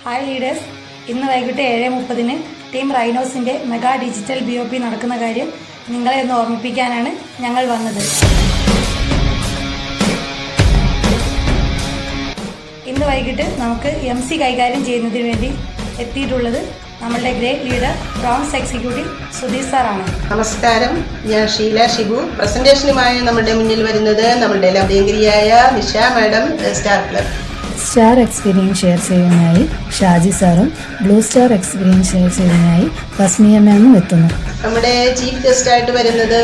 Hi leaders, ഇന്ന് വൈകിട്ട് 7:30 team റൈനോസിൻ്റെ mega digital BOP നടക്കുന്ന കാര്യം നിങ്ങളെ ഒന്ന് ഓർമ്മിപ്പിക്കാനാണ് ഞങ്ങൾ വന്നത്. ഇന്ന് വൈകിട്ട് നമുക്ക് MC കൈകാര്യം ചെയ്യുന്നതിന് വേണ്ടി എത്തിയിട്ടുള്ളത് നമ്മളുടെ great leader bronze executive Sudheer സാറാണ്. നമസ്കാരം, ഞാൻ ഷീല ഷിബു. പ്രസന്റേഷനുമായി നമ്മുടെ മുന്നിൽ വരുന്നത് നമ്മുടെ ലഭ്യങ്കരിയായ Nisha madam, star club. Star experience share ചെയ്യാനായി ഷാജി സാറും ബ്ലൂ സ്റ്റാർ എക്സ്പീരിയൻസ് ഷെയർ ചെയ്യാനായി റസ്മിയ മാമും എത്തുന്നു. നമ്മുടെ ചീഫ് ഗസ്റ്റ് ആയിട്ട് വരുന്നത്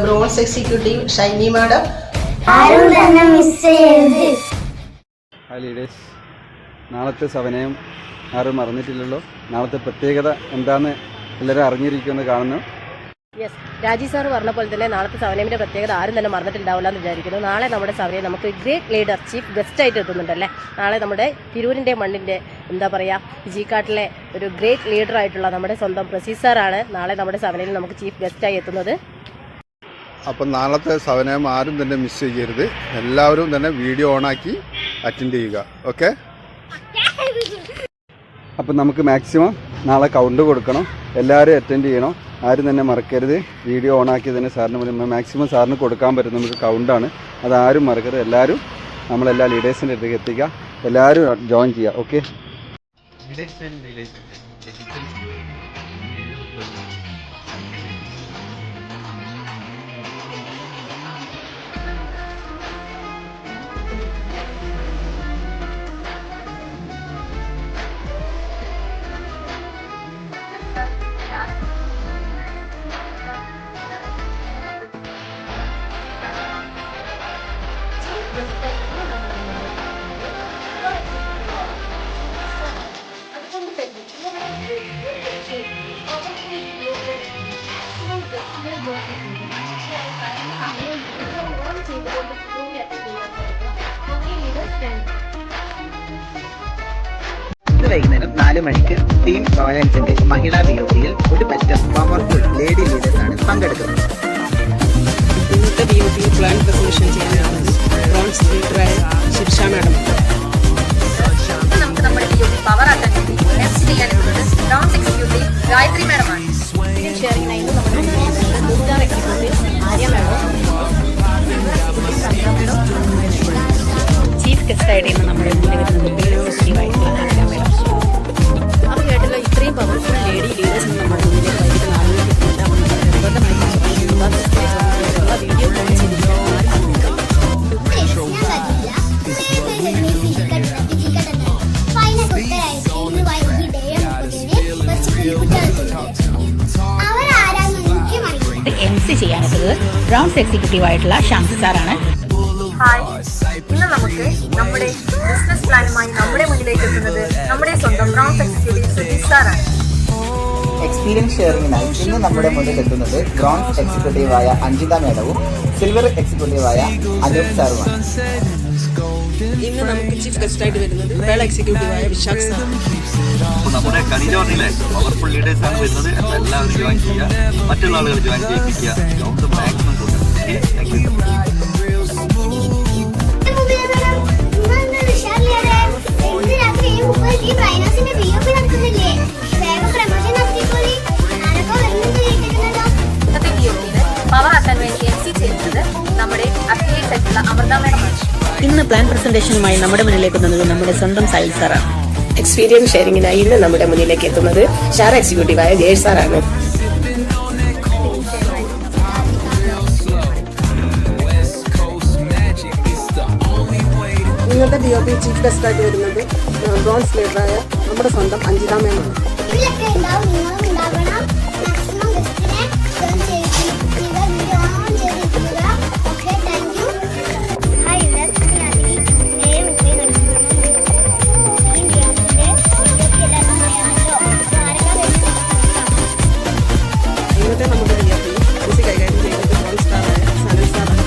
bronze executive Shiny madam. Hi leaders, നാളത്തെ സമയം ആരും മറന്നിട്ടില്ലല്ലോ. നാളത്തെ പ്രത്യേകത എന്താണെന്ന് എല്ലാവരും അറിഞ്ഞിരിക്കുമെന്ന് കാണുന്നു. യെസ്, രാജി സാർ പറഞ്ഞ പോലെ തന്നെ നാളത്തെ സവനേമിൻ്റെ പ്രത്യേകത ആരും തന്നെ മറന്നിട്ടുണ്ടാവില്ല എന്ന് വിചാരിക്കുന്നു. നാളെ നമ്മുടെ സവനയിൽ നമുക്ക് ഗ്രേറ്റ് ലീഡർ ചീഫ് ഗസ്റ്റായിട്ട് എത്തുന്നുണ്ടല്ലേ. നാളെ നമ്മുടെ തിരൂരിൻ്റെ മണ്ണിൻ്റെ എന്താ പറയുക, ജിക്കാട്ടിലെ ഒരു ഗ്രേറ്റ് ലീഡറായിട്ടുള്ള നമ്മുടെ സ്വന്തം പ്രസീസ് സാറാണ് നാളെ നമ്മുടെ സവനയിൽ നമുക്ക് ചീഫ് ഗസ്റ്റായി എത്തുന്നത്. അപ്പം നാളത്തെ സവനയം ആരും തന്നെ മിസ് ചെയ്യരുത്. എല്ലാവരും തന്നെ വീഡിയോ ഓണാക്കി അറ്റൻഡ് ചെയ്യുക. ഓക്കെ, അപ്പം നമുക്ക് മാക്സിമം നാളെ കൗണ്ട് കൊടുക്കണം. എല്ലാവരും അറ്റൻഡ് ചെയ്യണം, ആരും തന്നെ മറക്കരുത്. വീഡിയോ ഓണാക്കി തന്നെ സാറിന് മുന്നിൽ മാക്സിമം സാറിന് കൊടുക്കാൻ പറ്റും നമുക്ക് കൗണ്ടാണ്. അതാരും മറക്കരുത്. എല്ലാവരും നമ്മളെല്ലാ ലീഡേഴ്സിൻ്റെ അടുത്തേക്ക് എത്തിക്കുക. എല്ലാവരും ജോയിൻ ചെയ്യുക. ഓക്കെ, വൈകുന്നേരം 4 മണിക്ക് ടീം റോയൽസിന്റെ മഹിളാ BOPയിൽ ഒരു പറ്റം പവർഫുൾ ലേഡി ലീഡേഴ്സാണ് പങ്കെടുക്കുന്നത്. ഇന്നത്തെ BOP പ്ലാൻ പ്രസന്റേഷൻ ചെയ്യാനാണ് ബ്രോൺസ് ലീഡറായ ശിർഷ മാഡം. നമുക്ക് നമ്മുടെ BOP പവർ ആക്കാൻ MC ചെയ്യാനുള്ളത് ബ്രോൺസ് എക്സിക്യൂട്ടീവ് ഗായത്രി മാഡമാണ്. ഷെയറിംഗിനായി നമ്മുടെ blue star executive Arya madam. Chief ഗസ്റ്റായിട്ട് ഇന്ന് നമ്മുടെ മുന്നിൽ വരുന്നത് ായിട്ടുള്ള ആര്യ മാഡം. അവരായിട്ടുള്ള ഇത്രയും പവർഫുൾ ലേഡി ലീഡേഴ്സ് നമ്മുടെ മുന്നിലേക്ക് വൈകിട്ട് 4 വീഡിയോ കോൾ ചെയ്തിട്ടുണ്ട്. MC ചെയ്യാനുള്ളത് ബ്രോൺസ് എക്സിക്യൂട്ടീവ് ആയിട്ടുള്ള ഷാംസി സാറാണ്. ഹായ്, ഇന്ന് നമുക്ക് നമ്മുടെ ബിസിനസ് പ്ലാനുമായി നമ്മുടെ മുന്നിലേക്ക് എത്തുന്നത് നമ്മുടെ സ്വന്തം ബ്രോൺസ് എക്സിക്യൂട്ടീവ് സുധീർ സാറാണ്. എക്സ്പീരിയൻസ് ഷെയറിംഗിനായി ഇന്ന് നമ്മുടെ മുന്നിൽ എത്തുന്നത് ബ്രോൺസ് എക്സിക്യൂട്ടീവായ അഞ്ജിത മേഡവും സിൽവർ എക്സിക്യൂട്ടീവായ അനൂപ് സാറുമാണ്. ഇന്ന് നമുക്ക് ചീഫ് ഗസ്റ്റായിട്ട് വരുന്നത് വേള എക്സിക്യൂട്ടീവായ വിശാഖ് സാർ. നമ്മുടെ കരിജോറിലെ പവർഫുൾ ലീഡേഴ്സ് ആണ് വരുന്നത്. എല്ലാവരും ജോയിൻ ചെയ്യുക, മറ്റുള്ള ആളുകൾ ജോയിൻ ചെയ്യിപ്പിക്കുക. നമുക്ക് മാക്സിമം പവർ ആക്കാൻ വേണ്ടി MC ചെയ്യുന്നത് നമ്മുടെ അഫിലിയേറ്റ് ആയിട്ടുള്ള അമൃത മാഡമാണ്. ഇന്ന് പ്ലാൻ പ്രസന്റേഷനുമായി നമ്മുടെ മുന്നിലേക്ക് എത്തുന്നത് നമ്മുടെ സ്വന്തം സൈൽ സാറാണ്. എക്സ്പീരിയൻസ് ഷെയറിംഗിനായി ഇന്ന് നമ്മുടെ മുന്നിലേക്ക് എത്തുന്നത് സ്റ്റാർ എക്സിക്യൂട്ടീവായ ജയ് സാറാണ്. ഇന്നത്തെ BOP ചീഫ് ഗസ്റ്റായിട്ട് വരുന്നത് ബ്രോൺസ് ലീഡറായ നമ്മുടെ സ്വന്തം അഞ്ജിത മേമാണ്. ഇന്നത്തെ നമ്മുടെ MC കൈകാര്യം ചെയ്യുന്നത് ബ്രോൺസ് സ്റ്റാറായ സനൽ സാറാണ്.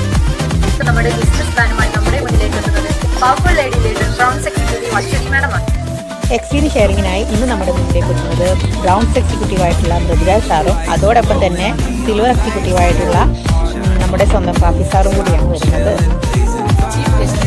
നമ്മുടെ ബിസിനസ് പ്ലാനുമായി നമ്മുടെ മുന്നിലേക്ക് എത്തുന്നത് powerful lady leader bronze executive Aswathi മാഡമാണ്. എക്സ്പീരിയൻസ് ഷെയറിങ്ങിനായി ഇന്ന് നമ്മുടെ മുന്നിലേക്ക് എത്തുന്നത് ബ്രൗൺസ് എക്സിക്യൂട്ടീവായിട്ടുള്ള മൃദുരാജ് സാറും അതോടൊപ്പം തന്നെ സിൽവർ എക്സിക്യൂട്ടീവായിട്ടുള്ള നമ്മുടെ സ്വന്തം കാഫി സാറും കൂടിയാണ് വരുന്നത്. Chief guest